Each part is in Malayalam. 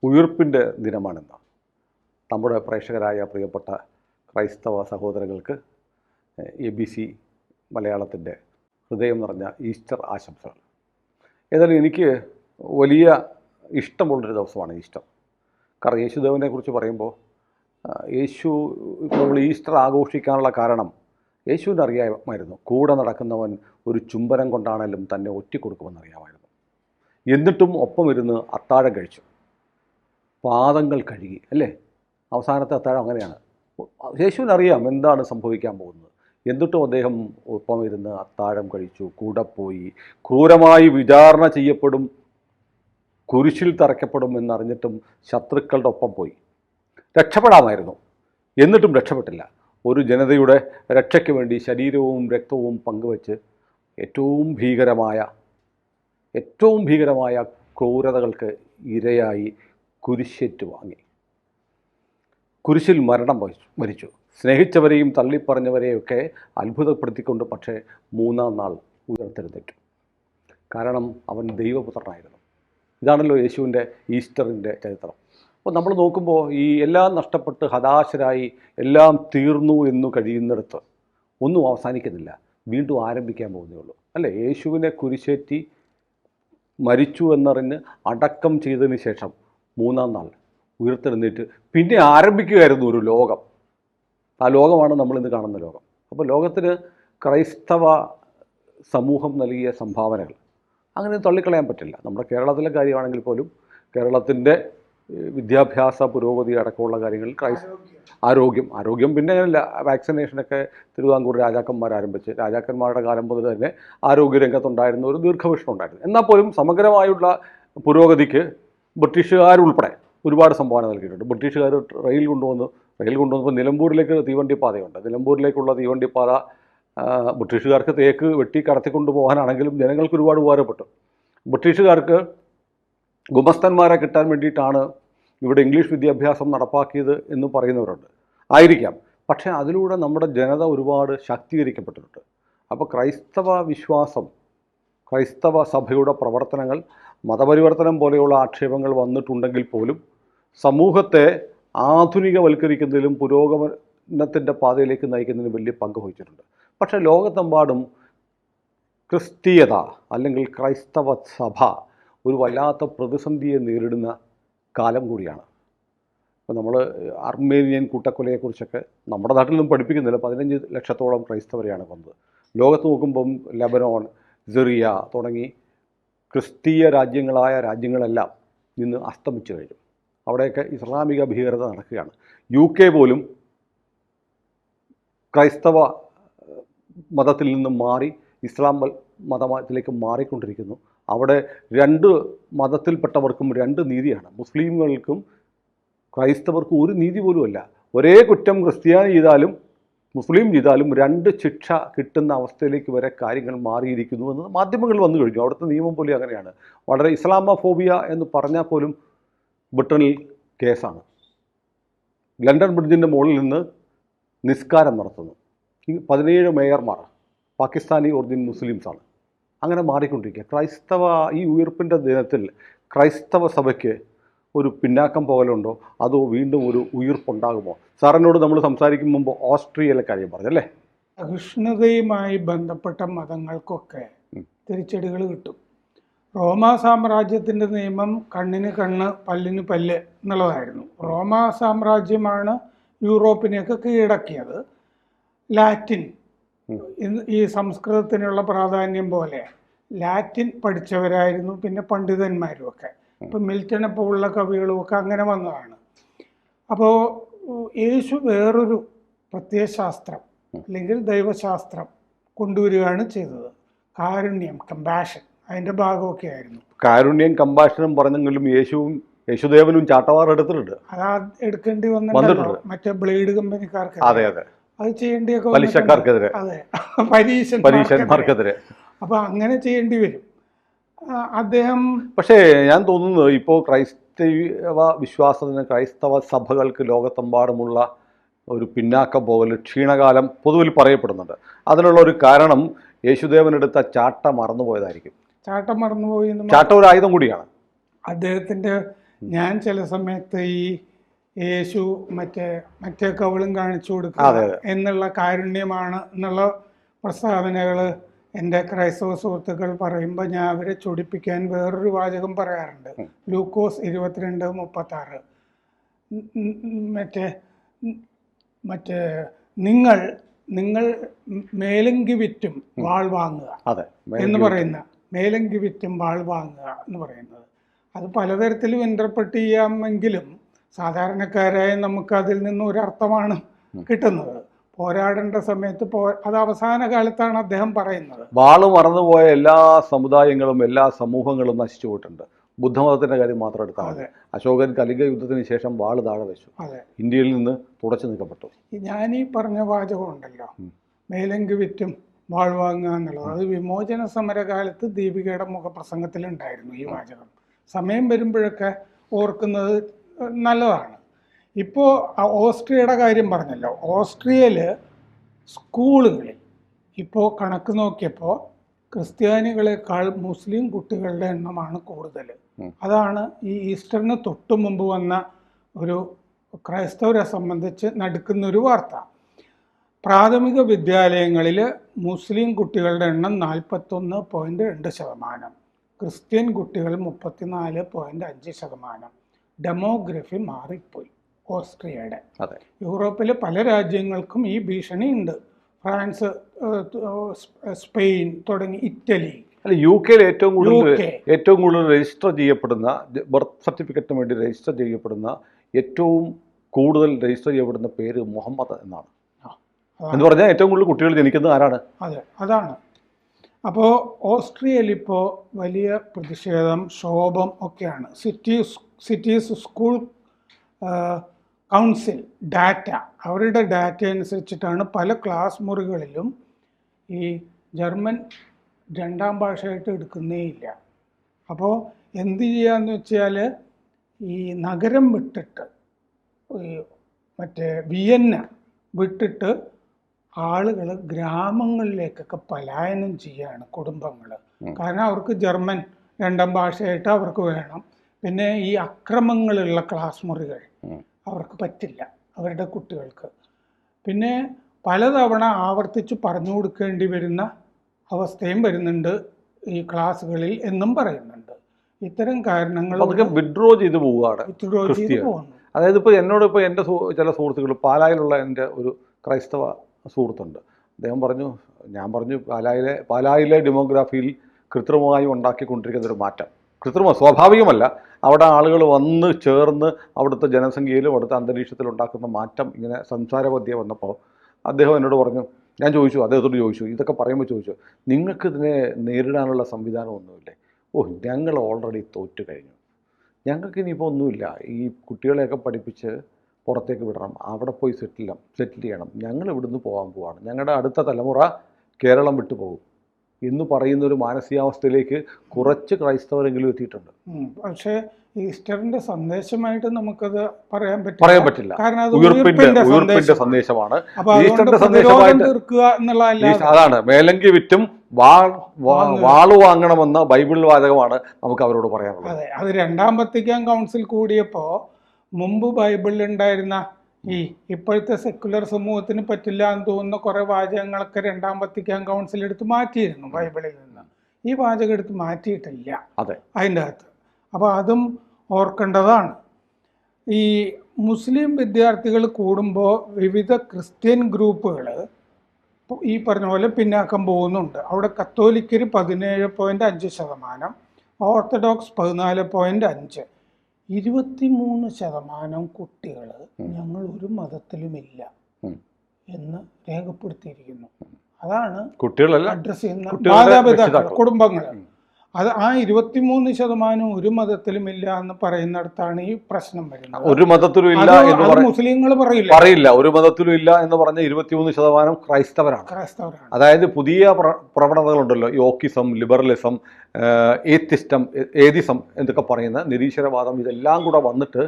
ഉയിർപ്പിൻ്റെ ദിനമാണെന്ന് നമ്മുടെ പ്രേക്ഷകരായ പ്രിയപ്പെട്ട ക്രൈസ്തവ സഹോദരങ്ങൾക്ക് ABC മലയാളത്തിൻ്റെ ഹൃദയം നിറഞ്ഞ ഈസ്റ്റർ ആശംസകൾ. ഏതായാലും എനിക്ക് വലിയ ഇഷ്ടമുള്ളൊരു ദിവസമാണ് ഈസ്റ്റർ. കാരണം യേശുദേവനെ കുറിച്ച് പറയുമ്പോൾ നമ്മൾ ഈസ്റ്റർ ആഘോഷിക്കാനുള്ള കാരണം യേശുവിന് അറിയാമായിരുന്നു, കൂടെ നടക്കുന്നവൻ ഒരു ചുംബനം കൊണ്ടാണെങ്കിലും തന്നെ ഒറ്റിക്കൊടുക്കുമെന്നറിയാമായിരുന്നു. എന്നിട്ടും ഒപ്പം ഇരുന്ന് അത്താഴം കഴിച്ചു, പാദങ്ങൾ കഴുകി, അല്ലേ? അവസാനത്തെ അത്താഴം അങ്ങനെയാണ്. യേശുവിനറിയാം എന്താണ് സംഭവിക്കാൻ പോകുന്നത്. എന്നിട്ടും അദ്ദേഹം ഒപ്പം ഇരുന്ന് അത്താഴം കഴിച്ചു, കൂടെ പോയി. ക്രൂരമായി വിചാരണ ചെയ്യപ്പെടും, കുരിശിൽ തറയ്ക്കപ്പെടും എന്നറിഞ്ഞിട്ടും ശത്രുക്കളുടെ ഒപ്പം പോയി. രക്ഷപ്പെടാമായിരുന്നു, എന്നിട്ടും രക്ഷപ്പെട്ടില്ല. ഒരു ജനതയുടെ രക്ഷയ്ക്ക് വേണ്ടി ശരീരവും രക്തവും പങ്കുവച്ച് ഏറ്റവും ഭീകരമായ ക്രൂരതകൾക്ക് ഇരയായി കുരിശേറ്റ് വാങ്ങി. കുരിശിൽ മരിച്ചു. സ്നേഹിച്ചവരെയും തള്ളിപ്പറഞ്ഞവരെയൊക്കെ അത്ഭുതപ്പെടുത്തിക്കൊണ്ട് പക്ഷേ 3-ാം നാൾ ഉയർത്തെഴുന്നേറ്റു. കാരണം അവൻ ദൈവപുത്രനായിരുന്നു. ഇതാണല്ലോ യേശുവിൻ്റെ ഈസ്റ്ററിൻ്റെ ചരിത്രം. അപ്പോൾ നമ്മൾ നോക്കുമ്പോൾ ഈ എല്ലാം നഷ്ടപ്പെട്ട് ഹതാശരായി എല്ലാം തീർന്നു എന്നു കഴിയുന്നിടത്ത് ഒന്നും അവസാനിക്കുന്നില്ല, വീണ്ടും ആരംഭിക്കാൻ പോകുന്നേ ഉള്ളൂ, അല്ലേ? യേശുവിനെ കുരിശേറ്റി മരിച്ചു എന്നറിഞ്ഞ് അടക്കം ചെയ്തതിന് ശേഷം 3-ാം നാൾ ഉയർത്തെഴുന്നേറ്റ് പിന്നെ ആരംഭിക്കുകയായിരുന്നു ഒരു ലോകം. ആ ലോകമാണ് നമ്മളിന്ന് കാണുന്ന ലോകം. അപ്പോൾ ലോകത്തിന് ക്രൈസ്തവ സമൂഹം നൽകിയ സംഭാവനകൾ അങ്ങനെ തള്ളിക്കളയാൻ പറ്റില്ല. നമ്മുടെ കേരളത്തിലെ കാര്യമാണെങ്കിൽ പോലും കേരളത്തിൻ്റെ വിദ്യാഭ്യാസ പുരോഗതി അടക്കമുള്ള കാര്യങ്ങളിൽ ആരോഗ്യം പിന്നെ വാക്സിനേഷനൊക്കെ തിരുവിതാംകൂർ രാജാക്കന്മാർ ആരംഭിച്ച്, രാജാക്കന്മാരുടെ കാലം മുതൽ തന്നെ ആരോഗ്യരംഗത്തുണ്ടായിരുന്ന ഒരു ദീർഘവീക്ഷണം ഉണ്ടായിരുന്നു. എന്നാൽ പോലും സമഗ്രമായുള്ള പുരോഗതിക്ക് ബ്രിട്ടീഷുകാരുൾപ്പെടെ ഒരുപാട് സംഭാവന നൽകിയിട്ടുണ്ട്. ബ്രിട്ടീഷുകാർ റെയിൽ കൊണ്ടുവന്നപ്പോൾ നിലമ്പൂരിലേക്ക് തീവണ്ടിപ്പാതയുണ്ട്. നിലമ്പൂരിലേക്കുള്ള തീവണ്ടിപ്പാത ബ്രിട്ടീഷുകാർക്ക് തേക്ക് വെട്ടി കടത്തിക്കൊണ്ടു പോകാനാണെങ്കിലും ജനങ്ങൾക്ക് ഒരുപാട് ഉപകാരപ്പെട്ടു. ബ്രിട്ടീഷുകാർക്ക് ഗുമസ്തന്മാരെ കിട്ടാൻ വേണ്ടിയിട്ടാണ് ഇവിടെ ഇംഗ്ലീഷ് വിദ്യാഭ്യാസം നടപ്പാക്കിയത് എന്ന് പറയുന്നവരുണ്ട്. ആയിരിക്കാം. പക്ഷേ അതിലൂടെ നമ്മുടെ ജനത ഒരുപാട് ശാക്തീകരിക്കപ്പെട്ടിട്ടുണ്ട്. അപ്പോൾ ക്രൈസ്തവ വിശ്വാസം, ക്രൈസ്തവ സഭയുടെ പ്രവർത്തനങ്ങൾ, മതപരിവർത്തനം പോലെയുള്ള ആക്ഷേപങ്ങൾ വന്നിട്ടുണ്ടെങ്കിൽ പോലും സമൂഹത്തെ ആധുനികവൽക്കരിക്കുന്നതിലും പുരോഗമനത്തിൻ്റെ പാതയിലേക്ക് നയിക്കുന്നതിനും വലിയ പങ്ക് വഹിച്ചിട്ടുണ്ട്. പക്ഷേ ലോകത്തെമ്പാടും ക്രിസ്തീയത അല്ലെങ്കിൽ ക്രൈസ്തവ സഭ ഒരു വല്ലാത്ത പ്രതിസന്ധിയെ നേരിടുന്ന കാലം കൂടിയാണ്. ഇപ്പോൾ നമ്മൾ അർമേനിയൻ കൂട്ടക്കൊലയെക്കുറിച്ചൊക്കെ നമ്മുടെ നാട്ടിലൊന്നും പഠിപ്പിക്കുന്നില്ല. 15 ലക്ഷത്തോളം ക്രൈസ്തവരെയാണ് കൊന്നത്. ലോകത്ത് നോക്കുമ്പം ലെബനോൺ, സിറിയ തുടങ്ങി ക്രിസ്തീയ രാജ്യങ്ങളെല്ലാം ഇന്ന് അസ്തമിച്ചു കഴിഞ്ഞു. അവിടെയൊക്കെ ഇസ്ലാമിക ഭീകരത നടക്കുകയാണ്. UK പോലും ക്രൈസ്തവ മതത്തിൽ നിന്നും മാറി ഇസ്ലാം മതത്തിലേക്ക് മാറിക്കൊണ്ടിരിക്കുന്നു. അവിടെ 2 മതത്തിൽപ്പെട്ടവർക്കും 2 നീതിയാണ്. മുസ്ലിങ്ങൾക്കും ക്രൈസ്തവർക്കും ഒരു നീതി പോലുമല്ല. ഒരേ കുറ്റം ക്രിസ്ത്യാനി ചെയ്താലും മുസ്ലിം ചെയ്താലും 2 ശിക്ഷ കിട്ടുന്ന അവസ്ഥയിലേക്ക് വരെ കാര്യങ്ങൾ മാറിയിരിക്കുന്നു എന്ന് മാധ്യമങ്ങൾ വന്നു കഴിഞ്ഞു. അവിടുത്തെ നിയമം പോലും അങ്ങനെയാണ്. വളരെ ഇസ്ലാമോഫോബിയ എന്ന് പറഞ്ഞാൽ പോലും ബ്രിട്ടനിൽ കേസാണ്. ലണ്ടൻ ബ്രിഡ്ജിൻ്റെ മുകളിൽ നിന്ന് നിസ്കാരം നടത്തുന്നു. 17 മേയർമാർ പാകിസ്ഥാനി ഒറിജിൻ മുസ്ലിംസാണ്. അങ്ങനെ മാറിക്കൊണ്ടിരിക്കുക. ഈ ഉയർപ്പിൻ്റെ ദിനത്തിൽ ക്രൈസ്തവ സഭയ്ക്ക് ഒരു പിന്നാക്കം പോകലുണ്ടോ, അതോ വീണ്ടും ഒരു ഉയർപ്പുണ്ടാകുമോ? സാറിനോട് നമ്മൾ സംസാരിക്കും മുമ്പ് ഓസ്ട്രിയയിലെ കാര്യം പറഞ്ഞല്ലേ? സഹിഷ്ണുതയുമായി ബന്ധപ്പെട്ട മതങ്ങൾക്കൊക്കെ തിരിച്ചടികൾ കിട്ടും. റോമാ സാമ്രാജ്യത്തിൻ്റെ നിയമം കണ്ണിന് കണ്ണ് പല്ലിന് പല്ല് എന്നുള്ളതായിരുന്നു. റോമാ സാമ്രാജ്യമാണ് യൂറോപ്പിനെയൊക്കെ കീഴടക്കിയത്. ലാറ്റിൻ, ഈ സംസ്കൃതത്തിനുള്ള പ്രാധാന്യം പോലെ ലാറ്റിൻ പഠിച്ചവരായിരുന്നു പിന്നെ പണ്ഡിതന്മാരും ഒക്കെ. ഇപ്പം മിൽട്ടനെ പോലുള്ള കവികളുമൊക്കെ അങ്ങനെ വന്നതാണ്. അപ്പോൾ യേശു വേറൊരു പ്രത്യയശാസ്ത്രം അല്ലെങ്കിൽ ദൈവശാസ്ത്രം കൊണ്ടുവരികയാണ് ചെയ്തത്. കാരുണ്യം, കമ്പാഷൻ, അതിൻ്റെ ഭാഗമൊക്കെ ആയിരുന്നു. കാരുണ്യം കമ്പാഷനും പറഞ്ഞെങ്കിലും യേശുദേവനും ചാട്ടവാർ എടുത്തിട്ടുണ്ട്. അത് എടുക്കേണ്ടി വന്നിട്ടുണ്ടല്ലോ മറ്റേ ബ്ലേഡ് കമ്പനിക്കാർക്ക്. അതെ അത് ചെയ്യേണ്ടിയൊക്കെ പലിശക്കാർക്കെതിരെ, അതെ, പരീശന്മാർക്കെതിരെ. അപ്പോൾ അങ്ങനെ ചെയ്യേണ്ടി വരും അദ്ദേഹം. പക്ഷേ ഞാൻ തോന്നുന്നത് ഇപ്പോൾ ക്രൈസ്തവ വിശ്വാസത്തിന്, ക്രൈസ്തവ സഭകൾക്ക് ലോകത്തെമ്പാടുമുള്ള ഒരു പിന്നാക്കം പോകൽ, ക്ഷീണകാലം പൊതുവിൽ പറയപ്പെടുന്നുണ്ട്. അതിനുള്ള ഒരു കാരണം യേശുദേവനെടുത്ത ചാട്ട മറന്നുപോയതായിരിക്കും. ചാട്ടം മറന്നുപോയി. ചാട്ട ഒരു ആയുധം കൂടിയാണ്. അദ്ദേഹത്തിൻ്റെ ഞാൻ ചില സമയത്ത് ഈ യേശു മറ്റേ കവളും കാണിച്ചു കൊടുക്കുക എന്നുള്ള കാരുണ്യമാണ് എന്നുള്ള പ്രസ്താവനകൾ എൻ്റെ ക്രൈസ്തവ സുഹൃത്തുക്കൾ പറയുമ്പോൾ ഞാൻ അവരെ ചൊടിപ്പിക്കാൻ വേറൊരു വാചകം പറയാറുണ്ട്. ലൂക്കോസ് 22:36 നിങ്ങൾ മേലങ്കി വിറ്റും വാൾ വാങ്ങുക എന്ന് പറയുന്ന, മേലങ്കി വിറ്റും വാൾ വാങ്ങുക എന്ന് പറയുന്നത് അത് പലതരത്തിലും ഇന്റർപ്രറ്റ് ചെയ്യാമെങ്കിലും സാധാരണക്കാരായ നമുക്ക് അതിൽ നിന്ന് ഒരർത്ഥമാണ് കിട്ടുന്നത്. പോരാടേണ്ട സമയത്ത് അത് അവസാന കാലത്താണ് അദ്ദേഹം പറയുന്നത്. വാള് മറന്നുപോയ എല്ലാ സമുദായങ്ങളും എല്ലാ സമൂഹങ്ങളും നശിച്ചു പോയിട്ടുണ്ട്. ബുദ്ധമതത്തിന്റെ കാര്യം മാത്രം എടുത്താൽ അശോകൻ കലിംഗ യുദ്ധത്തിന് ശേഷം വാള് താഴെ വെച്ചു, ഇന്ത്യയിൽ നിന്ന് തുടച്ചു നീക്കപ്പെട്ടു. ഞാനീ പറഞ്ഞ വാചകം ഉണ്ടല്ലോ, മേലങ്കി വിറ്റും വാൾ വാങ്ങുക എന്നുള്ളത്, അത് വിമോചന സമരകാലത്ത് ദീപികയുടെ മുഖപ്രസംഗത്തിലുണ്ടായിരുന്നു ഈ വാചകം. സമയം വരുമ്പോഴൊക്കെ ഓർക്കുന്നത് നല്ലതാണ്. ഇപ്പോൾ ഓസ്ട്രിയയുടെ കാര്യം പറഞ്ഞല്ലോ, ഓസ്ട്രിയയിൽ സ്കൂളുകളിൽ ഇപ്പോൾ കണക്ക് നോക്കിയപ്പോൾ ക്രിസ്ത്യാനികളെക്കാൾ മുസ്ലിം കുട്ടികളുടെ എണ്ണമാണ് കൂടുതൽ. അതാണ് ഈ ഈസ്റ്ററിന് തൊട്ടു മുമ്പ് വന്ന ഒരു ക്രൈസ്തവരെ സംബന്ധിച്ച് നടുക്കുന്നൊരു വാർത്ത. പ്രാഥമിക വിദ്യാലയങ്ങളിൽ മുസ്ലിം കുട്ടികളുടെ എണ്ണം 41.2%, ക്രിസ്ത്യൻ കുട്ടികൾ 34.5%. ഡെമോഗ്രഫി മാറിപ്പോയി ഓസ്ട്രിയയുടെ. യൂറോപ്പിലെ പല രാജ്യങ്ങൾക്കും ഈ ഭീഷണി ഉണ്ട്. ഫ്രാൻസ്, സ്പെയിൻ തുടങ്ങി, ഇറ്റലി. അല്ല, UK ഏറ്റവും കൂടുതൽ രജിസ്റ്റർ ചെയ്യപ്പെടുന്ന, ബർത്ത് സർട്ടിഫിക്കറ്റിന് വേണ്ടി രജിസ്റ്റർ ചെയ്യപ്പെടുന്ന ഏറ്റവും കൂടുതൽ രജിസ്റ്റർ ചെയ്യപ്പെടുന്ന പേര് മുഹമ്മദ് എന്നാണ്. എന്ന് പറഞ്ഞാൽ ഏറ്റവും കൂടുതൽ കുട്ടികൾ ജനിക്കുന്നത് ആരാണ്? അതാണ്. അപ്പോൾ ഓസ്ട്രിയയിൽ ഇപ്പോൾ വലിയ പ്രതിഷേധം, ക്ഷോഭം ഒക്കെയാണ്. സിറ്റീസ് സ്കൂൾ കൗൺസിൽ ഡാറ്റ, അവരുടെ ഡാറ്റ അനുസരിച്ചിട്ടാണ് പല ക്ലാസ് മുറികളിലും ഈ ജർമ്മൻ രണ്ടാം ഭാഷയായിട്ട് എടുക്കുന്നേ ഇല്ല. അപ്പോൾ എന്ത് ചെയ്യാന്ന് വെച്ചാൽ ഈ നഗരം വിട്ടിട്ട്, വിയന്ന വിട്ടിട്ട് ആളുകൾ ഗ്രാമങ്ങളിലേക്കൊക്കെ പലായനം ചെയ്യാണ്, കുടുംബങ്ങൾ. കാരണം അവർക്ക് ജർമ്മൻ രണ്ടാം ഭാഷയായിട്ട് അവർക്ക് വേണം. പിന്നെ ഈ അക്രമങ്ങളുള്ള ക്ലാസ് മുറികൾ അവർക്ക് പറ്റില്ല അവരുടെ കുട്ടികൾക്ക്. പിന്നെ പലതവണ ആവർത്തിച്ച് പറഞ്ഞു കൊടുക്കേണ്ടി വരുന്ന അവസ്ഥയും വരുന്നുണ്ട് ഈ ക്ലാസ്സുകളിൽ എന്നും പറയുന്നുണ്ട്. ഇത്തരം കാരണങ്ങൾ വിഡ്രോ ചെയ്ത് പോവുകയാണ്. അതായത് ഇപ്പോൾ എന്നോട് എൻ്റെ ചില സുഹൃത്തുക്കൾ, പാലായിലുള്ള എൻ്റെ ഒരു ക്രൈസ്തവ സുഹൃത്തുണ്ട്. അദ്ദേഹം പറഞ്ഞു, ഞാൻ പറഞ്ഞു, പാലായിലെ ഡെമോഗ്രാഫിയിൽ കൃത്രിമമായി ഉണ്ടാക്കിക്കൊണ്ടിരിക്കുന്ന ഒരു മാറ്റം, സ്വാഭാവികമല്ല, അവിടെ ആളുകൾ വന്ന് ചേർന്ന് അവിടുത്തെ ജനസംഖ്യയിലും അവിടുത്തെ അന്തരീക്ഷത്തിലും ഉണ്ടാക്കുന്ന മാറ്റം ഇങ്ങനെ സംസാരപദ്യം വന്നപ്പോൾ അദ്ദേഹം എന്നോട് പറഞ്ഞു, ഞാൻ ചോദിച്ചു, അദ്ദേഹത്തോട് ചോദിച്ചു, ഇതൊക്കെ പറയുമ്പോൾ ചോദിച്ചു, നിങ്ങൾക്ക് ഇതിനെ നേരിടാനുള്ള സംവിധാനമൊന്നുമില്ലേ? ഞങ്ങൾ ഓൾറെഡി തോറ്റു കഴിഞ്ഞു, ഞങ്ങൾക്ക് ഇനിയിപ്പോൾ ഒന്നുമില്ല, ഈ കുട്ടികളെയൊക്കെ പഠിപ്പിച്ച് പുറത്തേക്ക് വിടണം, അവിടെ പോയി സെറ്റിൽ ചെയ്യണം, ഞങ്ങൾ ഇവിടുന്ന് പോകാൻ പോവാണ്, ഞങ്ങളുടെ അടുത്ത തലമുറ കേരളം വിട്ടു പോകും എന്ന് പറയുന്നൊരു മാനസികാവസ്ഥയിലേക്ക് കുറച്ച് ക്രൈസ്തവരെങ്കിലും എത്തിയിട്ടുണ്ട്. പക്ഷേ ഈസ്റ്ററിന്റെ സന്ദേശമായിട്ട് നമുക്കത് പറയാൻ പറ്റില്ല. ഉയർപ്പിന്റെ സന്ദേശമാണ് ഈസ്റ്ററിന്റെ സന്ദേശമായിട്ട്. അതാണ് മേലങ്കി വിറ്റും വാള് വാങ്ങണമെന്ന ബൈബിൾ വാചകമാണ് നമുക്ക് അവരോട് പറയാനുള്ളത്. അതെ, അത് രണ്ടാം വത്തിക്കാൻ കൗൺസിൽ കൂടിയപ്പോ മുമ്പ് ബൈബിളിൽ ഉണ്ടായിരുന്ന ഈ ഇപ്പോഴത്തെ സെക്കുലർ സമൂഹത്തിന് പറ്റില്ല എന്ന് തോന്നുന്ന കുറെ വാചകങ്ങളൊക്കെ രണ്ടാം വത്തിക്കാൻ കൗൺസിൽ എടുത്ത് മാറ്റിയിരുന്നു ബൈബിളിൽ നിന്ന്. ഈ വാചകം എടുത്ത് മാറ്റിയിട്ടില്ല അതിൻ്റെ അകത്ത്. അപ്പോൾ അതും ഓർക്കേണ്ടതാണ്. ഈ മുസ്ലിം വിദ്യാർത്ഥികൾ കൂടുമ്പോൾ വിവിധ ക്രിസ്ത്യൻ ഗ്രൂപ്പുകൾ ഈ പറഞ്ഞ പോലെ പിന്നാക്കം പോകുന്നുണ്ട്. അവിടെ കത്തോലിക്കർ 17.5%, ഓർത്തഡോക്സ് 14.5%, 23% കുട്ടികൾ ഞങ്ങൾ ഒരു മതത്തിലുമില്ല എന്ന് രേഖപ്പെടുത്തിയിരിക്കുന്നു. അതാണ് കുട്ടികളല്ല അഡ്രസ് ചെയ്യുന്ന മാതാപിതാക്കൾ, കുടുംബങ്ങൾ. അത് ആ 23% ഒരു മതത്തിലും ഇല്ല എന്ന് പറയുന്നിടത്താണ് ഈ പ്രശ്നം വരുന്നത്. ഒരു മതത്തിലും ഇല്ല എന്ന് മുസ്ലിങ്ങൾ പറയില്ല. ഒരു മതത്തിലും ഇല്ല എന്ന് പറഞ്ഞ 23% ക്രൈസ്തവരാണ്. അതായത് പുതിയ പ്രവണതകളുണ്ടല്ലോ, യോക്കിസം, ലിബറലിസം, ഏതിസം എന്നൊക്കെ പറയുന്ന നിരീശ്വരവാദം, ഇതെല്ലാം കൂടെ വന്നിട്ട്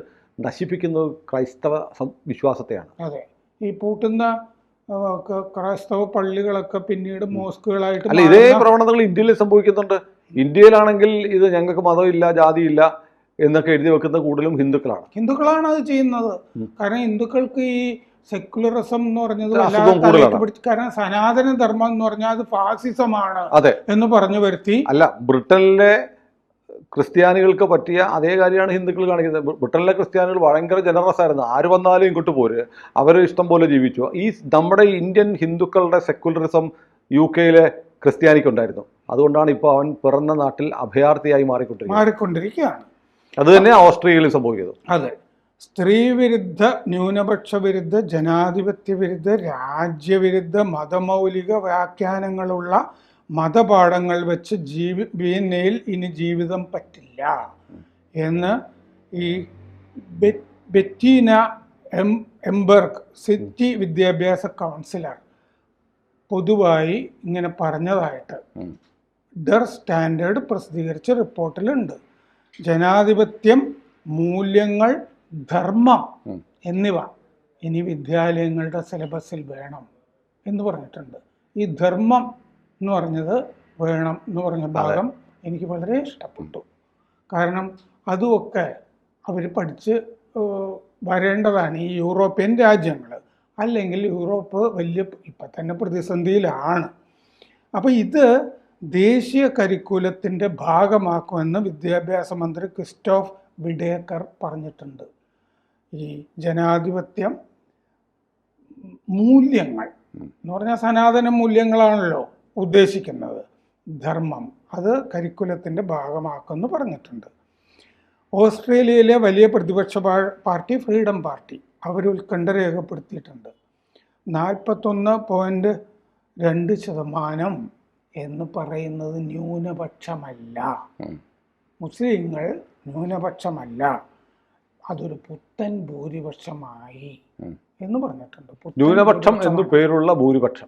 നശിപ്പിക്കുന്നത് ക്രൈസ്തവ വിശ്വാസത്തെയാണ്. അതെ, ഈ പൂട്ടുന്ന ക്രൈസ്തവ പള്ളികളൊക്കെ പിന്നീട് മോസ്കുകളായിട്ട്. അല്ല, ഇതേ പ്രവണതകൾ ഇന്ത്യയിൽ സംഭവിക്കുന്നുണ്ട്. ഇന്ത്യയിലാണെങ്കിൽ ഇത് ഞങ്ങൾക്ക് മതമില്ല, ജാതിയില്ല, എന്നൊക്കെ എഴുതി വെക്കുന്ന കൂടുതലും ഹിന്ദുക്കളാണ് അത് ചെയ്യുന്നത്. കാരണം ഹിന്ദുക്കൾക്ക് ഈ സെക്യുലറിസം എന്ന് പറഞ്ഞത് അസുഖം കൂടുതലാണ്. കാരണം സനാതന ധർമ്മം എന്ന് പറഞ്ഞാൽ അത് ഫാസിസമാണ് അതെ എന്ന് പറഞ്ഞു വരുത്തി. അല്ല, ബ്രിട്ടനിലെ ക്രിസ്ത്യാനികൾക്ക് പറ്റിയ അതേ കാര്യമാണ് ഹിന്ദുക്കൾ കാണിക്കുന്നത്. ബ്രിട്ടനിലെ ക്രിസ്ത്യാനികൾ ഭയങ്കര ജനറസ് ആയിരുന്നു. ആര് വന്നാലും ഇങ്ങോട്ട് പോര്, അവർ ഇഷ്ടം പോലെ ജീവിച്ചു. ഈ നമ്മുടെ ഇന്ത്യൻ ഹിന്ദുക്കളുടെ സെക്യുലറിസം UK ക്രിസ്ത്യാനിക്കുണ്ടായിരുന്നു. അതുകൊണ്ടാണ് ഇപ്പോൾ അവൻ പിറന്ന നാട്ടിൽ അഭയാർത്ഥിയായി മാറിക്കൊണ്ടിരിക്കുകയാണ്. അത് തന്നെ ഓസ്ട്രേലിയയിൽ സംഭവിക്കുന്നത്. അതെ, സ്ത്രീ വിരുദ്ധ, ന്യൂനപക്ഷ വിരുദ്ധ, ജനാധിപത്യ വിരുദ്ധ, രാജ്യവിരുദ്ധ, മതമൗലിക വ്യാഖ്യാനങ്ങളുള്ള മതപാഠങ്ങൾ വെച്ച് വിയന്നയിൽ ഇനി ജീവിതം പറ്റില്ല എന്ന് ഈ ബെറ്റീന എംബർഗ് സിറ്റി വിദ്യാഭ്യാസ കൗൺസിലർ പൊതുവായി ഇങ്ങനെ പറഞ്ഞതായിട്ട് ഡർ സ്റ്റാൻഡേർഡ് പ്രസിദ്ധീകരിച്ച റിപ്പോർട്ടിലുണ്ട്. ജനാധിപത്യം, മൂല്യങ്ങൾ, ധർമ്മം എന്നിവ ഇനി വിദ്യാലയങ്ങളുടെ സിലബസിൽ വേണം എന്ന് പറഞ്ഞിട്ടുണ്ട്. ഈ ധർമ്മം എന്ന് പറഞ്ഞത് വേണം എന്ന് പറഞ്ഞ ഭാഗം എനിക്ക് വളരെ ഇഷ്ടപ്പെട്ടു. കാരണം അതുമൊക്കെ അവർ പഠിച്ച് വരേണ്ടതാണ് ഈ യൂറോപ്യൻ രാജ്യങ്ങൾ. അല്ലെങ്കിൽ യൂറോപ്പ് വലിയ ഇപ്പം തന്നെ പ്രതിസന്ധിയിലാണ്. അപ്പോൾ ഇത് ദേശീയ കരിക്കുലത്തിൻ്റെ ഭാഗമാക്കുമെന്ന് വിദ്യാഭ്യാസ മന്ത്രി ക്രിസ്റ്റോഫ് വിഡേക്കർ പറഞ്ഞിട്ടുണ്ട്. ഈ ജനാധിപത്യം, മൂല്യങ്ങൾ എന്ന് പറഞ്ഞാൽ സനാതന മൂല്യങ്ങളാണല്ലോ ഉദ്ദേശിക്കുന്നത്, ധർമ്മം, അത് കരിക്കുലത്തിൻ്റെ ഭാഗമാക്കുമെന്ന് പറഞ്ഞിട്ടുണ്ട്. ഓസ്ട്രേലിയയിലെ വലിയ പ്രതിപക്ഷ പാർട്ടി ഫ്രീഡം പാർട്ടി അവർ ഉത്കണ്ഠ രേഖപ്പെടുത്തിയിട്ടുണ്ട്. 41.2% എന്ന് പറയുന്നത് ന്യൂനപക്ഷമല്ല, മുസ്ലിങ്ങൾ ന്യൂനപക്ഷമല്ല, അതൊരു പുത്തൻ ഭൂരിപക്ഷമായി എന്ന് പറഞ്ഞിട്ടുണ്ട്. ന്യൂനപക്ഷം എന്ന് പേരുള്ള ഭൂരിപക്ഷം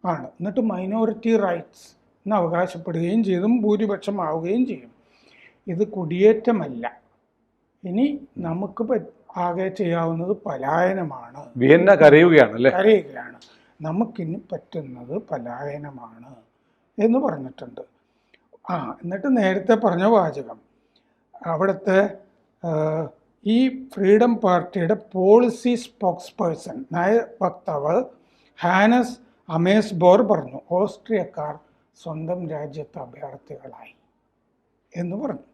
ആണ്. എന്നിട്ട് മൈനോറിറ്റി റൈറ്റ്സ് എന്ന് അവകാശപ്പെടുകയും ചെയ്തും ഭൂരിപക്ഷമാവുകയും ചെയ്യും. ഇത് കുടിയേറ്റമല്ല. ഇനി നമുക്ക് ആകെ ചെയ്യാവുന്നത് പലായനമാണ്. വിയന്ന കരയുകയാണ്. നമുക്കിനി പറ്റുന്നത് പലായനമാണ് എന്ന് പറഞ്ഞിട്ടുണ്ട്. എന്നിട്ട് നേരത്തെ പറഞ്ഞ വാചകം അവിടുത്തെ ഈ ഫ്രീഡം പാർട്ടിയുടെ പോളിസി സ്പോക്സ് പേഴ്സൺ നയ വക്താവ് ഹാനസ് അമേസ്ബോർ പറഞ്ഞു, ഓസ്ട്രിയക്കാർ സ്വന്തം രാജ്യത്ത് അഭയാർത്ഥികളായി എന്ന് പറഞ്ഞു.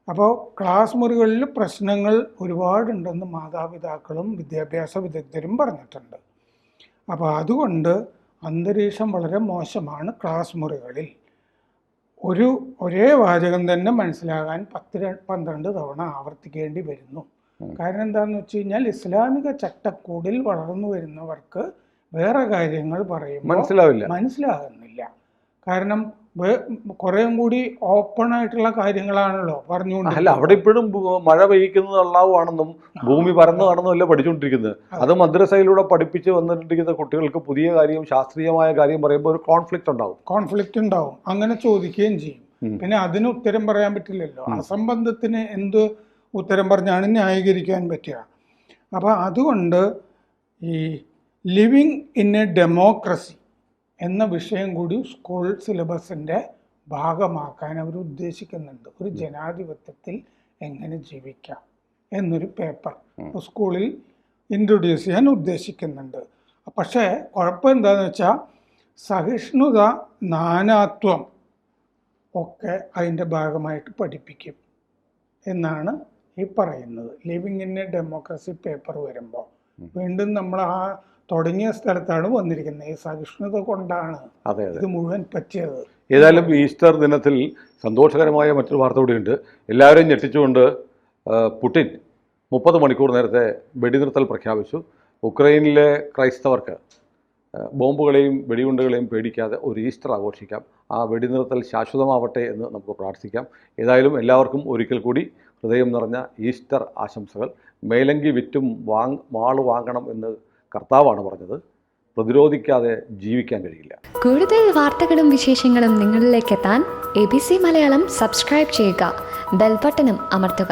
അപ്പോൾ ക്ലാസ് മുറികളിൽ പ്രശ്നങ്ങൾ ഒരുപാടുണ്ടെന്ന് മാതാപിതാക്കളും വിദ്യാഭ്യാസ വിദഗ്ധരും പറഞ്ഞിട്ടുണ്ട്. അപ്പോൾ അതുകൊണ്ട് അന്തരീക്ഷം വളരെ മോശമാണ്. ക്ലാസ് മുറികളിൽ ഒരേ വാചകം തന്നെ മനസ്സിലാകാൻ 10-12 തവണ ആവർത്തിക്കേണ്ടി വരുന്നു. കാരണം എന്താണെന്ന് വെച്ച് കഴിഞ്ഞാൽ ഇസ്ലാമിക ചട്ടക്കൂടിൽ വളർന്നു വരുന്നവർക്ക് വേറെ കാര്യങ്ങൾ പറയുമ്പോൾ മനസ്സിലാകുന്നില്ല. കാരണം കുറേയും കൂടി ഓപ്പൺ ആയിട്ടുള്ള കാര്യങ്ങളാണല്ലോ പറഞ്ഞുകൊണ്ട്. അല്ല, അവിടെ ഇപ്പോഴും മഴ പെയ്യിക്കുന്നത് അള്ളാഹുവാണെന്നും ഭൂമി പരന്നതാണെന്നും അല്ല പഠിച്ചുകൊണ്ടിരിക്കുന്നത്. അത് മദ്രസയിലൂടെ പഠിപ്പിച്ച് വന്നിട്ടിരിക്കുന്ന കുട്ടികൾക്ക് പുതിയ കാര്യം, ശാസ്ത്രീയമായ കാര്യം പറയുമ്പോൾ ഒരു കോൺഫ്ലിക്റ്റ് ഉണ്ടാവും. അങ്ങനെ ചോദിക്കുകയും ചെയ്യും. പിന്നെ അതിന് ഉത്തരം പറയാൻ പറ്റില്ലല്ലോ. അസംബന്ധത്തിന് എന്ത് ഉത്തരം പറഞ്ഞാണ് ന്യായീകരിക്കാൻ പറ്റുക? അപ്പോൾ അതുകൊണ്ട് ഈ ലിവിങ് ഇൻ എ ഡെമോക്രസി എന്ന വിഷയം കൂടി സ്കൂൾ സിലബസിൻ്റെ ഭാഗമാക്കാൻ അവർ ഉദ്ദേശിക്കുന്നുണ്ട്. ഒരു ജനാധിപത്യത്തിൽ എങ്ങനെ ജീവിക്കാം എന്നൊരു പേപ്പർ സ്കൂളിൽ ഇൻട്രൊഡ്യൂസ് ചെയ്യാൻ ഉദ്ദേശിക്കുന്നുണ്ട്. പക്ഷേ കുഴപ്പം എന്താണെന്ന് വെച്ചാൽ സഹിഷ്ണുത, നാനാത്വം ഒക്കെ അതിൻ്റെ ഭാഗമായിട്ട് പഠിപ്പിക്കും എന്നാണ് ഈ പറയുന്നത്. Living in A democracy paper വരുമ്പോൾ വീണ്ടും നമ്മൾ തുടങ്ങിയ സ്ഥലത്താണ് വന്നിരിക്കുന്നത്. ഈ സഹിഷ്ണുത കൊണ്ടാണ് ഇത് മുഴുവൻ പറ്റിയത്. ഏതായാലും ഈസ്റ്റർ ദിനത്തിൽ സന്തോഷകരമായ മറ്റൊരു വാർത്ത കൂടിയുണ്ട്. എല്ലാവരെയും ഞെട്ടിച്ചുകൊണ്ട് പുടിൻ 30 മണിക്കൂർ നേരത്തെ വെടിനിർത്തൽ പ്രഖ്യാപിച്ചു. ഉക്രൈനിലെ ക്രൈസ്തവർക്ക് ബോംബുകളെയും വെടിയുണ്ടകളെയും പേടിക്കാതെ ഒരു ഈസ്റ്റർ ആഘോഷിക്കാം. ആ വെടിനിർത്തൽ ശാശ്വതമാവട്ടെ എന്ന് നമുക്ക് പ്രാർത്ഥിക്കാം. ഏതായാലും എല്ലാവർക്കും ഒരിക്കൽ കൂടി ഹൃദയം നിറഞ്ഞ ഈസ്റ്റർ ആശംസകൾ. മേലങ്കി വിറ്റും മാള് വാങ്ങണം എന്ന് കർത്താവാണ് പറഞ്ഞത്. പ്രതിരോധിക്കാതെ ജീവിക്കാൻ കഴിയില്ല. കൂടുതൽ വാർത്തകളും വിശേഷങ്ങളും നിങ്ങളിലേക്ക് എത്താൻ ABC മലയാളം സബ്സ്ക്രൈബ് ചെയ്യുക, ബെൽബട്ടനും അമർത്തുക.